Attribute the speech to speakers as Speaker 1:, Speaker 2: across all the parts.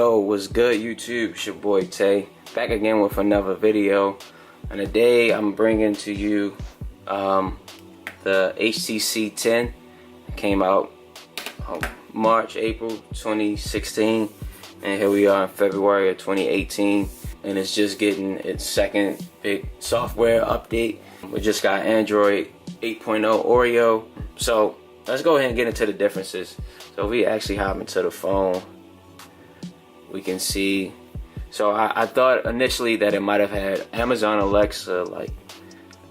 Speaker 1: Yo, what's good YouTube? It's your boy Tay, back again with another video. And today I'm bringing to you the HTC 10. It came out April 2016, and here we are in February of 2018, and it's just getting its second big software update. We just got Android 8.0 Oreo. So let's go ahead and get into the differences. So we actually hop into the phone, we can see. So I thought initially that it might have had Amazon Alexa like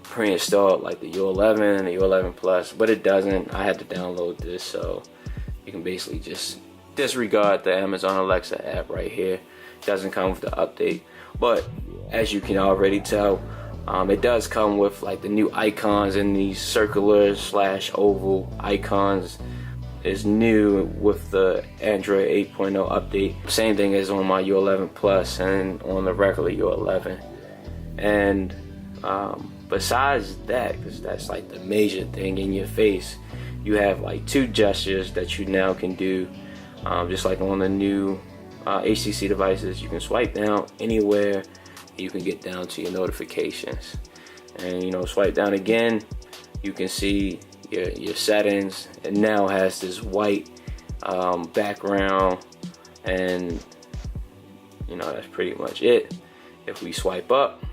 Speaker 1: pre-installed, like the U11 and the U11 Plus, but it doesn't. I had to download this, so you can basically just disregard the Amazon Alexa app right here. It doesn't come with the update, but as you can already tell, it does come with like the new icons, and these circular / oval icons is new with the Android 8.0 update. Same thing as on my U11 Plus and on the regular U11. And besides that, because that's like the major thing in your face, you have like two gestures that you now can do, just like on the new HTC devices. You can swipe down anywhere, you can get down to your notifications, and swipe down again, you can see your settings. It now has this white background, and that's pretty much it. If we swipe up,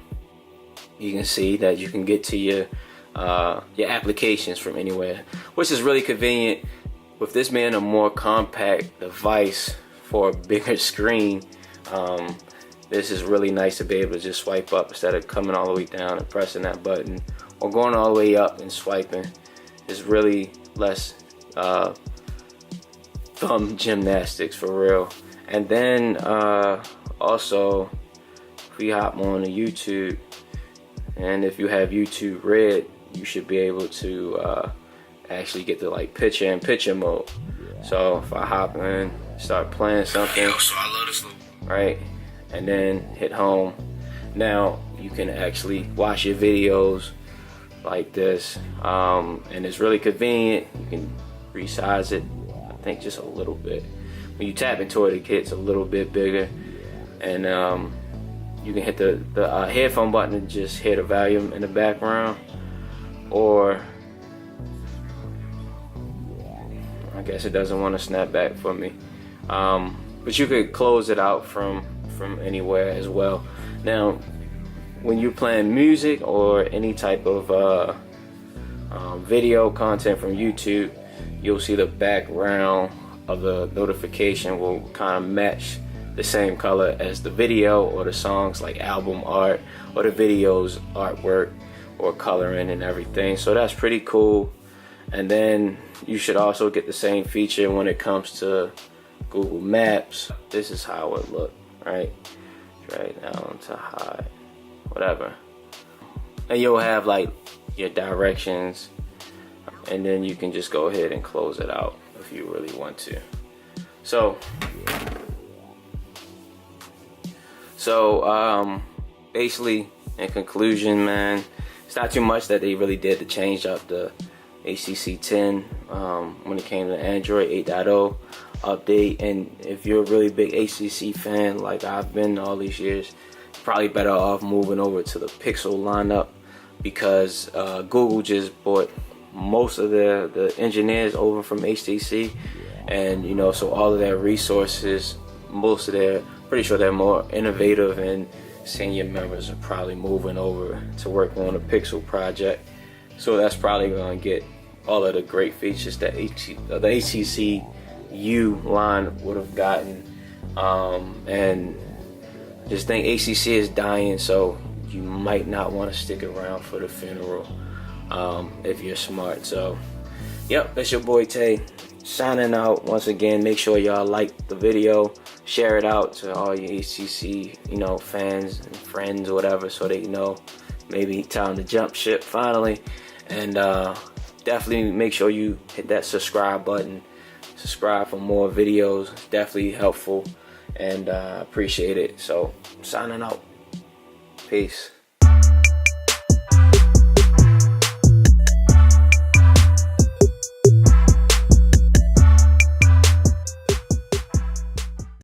Speaker 1: you can see that you can get to your applications from anywhere, which is really convenient with this being a more compact device for a bigger screen. This is really nice to be able to just swipe up instead of coming all the way down and pressing that button, or going all the way up and swiping. It's really less thumb gymnastics for real. And then also, if we hop on to YouTube, and if you have YouTube Red, you should be able to actually get the like picture-in-picture mode. So if I hop in, start playing something, right, and then hit home, now you can actually watch your videos like this, and it's really convenient. You can resize it, I think, just a little bit. When you tap into it, it gets a little bit bigger, and you can hit the headphone button and just hear the volume in the background, or I guess it doesn't want to snap back for me, but you could close it out from anywhere as well. Now when you're playing music or any type of video content from YouTube, you'll see the background of the notification will kind of match the same color as the video or the songs, like album art or the video's artwork or coloring and everything. So that's pretty cool. And then you should also get the same feature when it comes to Google Maps. This is how it look, right? Right down to hide, whatever. And you'll have like your directions, and then you can just go ahead and close it out if you really want to. So basically, in conclusion, man, it's not too much that they really did to change up the HTC 10 when it came to Android 8.0 update. And if you're a really big HTC fan like I've been all these years, you're probably better off moving over to the Pixel lineup, because Google just bought most of the engineers over from HTC, and so all of their resources, most of their, pretty sure they're more innovative, and senior members are probably moving over to work on a Pixel project. So that's probably going to get all of the great features that the HTC U line would have gotten. And just think HTC is dying, so you might not want to stick around for the funeral if you're smart. So yep, that's your boy Tay signing out. Once again, make sure y'all like the video, share it out to all your HTC fans and friends or whatever, so they know maybe time to jump ship finally. And definitely make sure you hit that subscribe button. Subscribe for more videos. It's definitely helpful, and appreciate it. So signing out. Peace.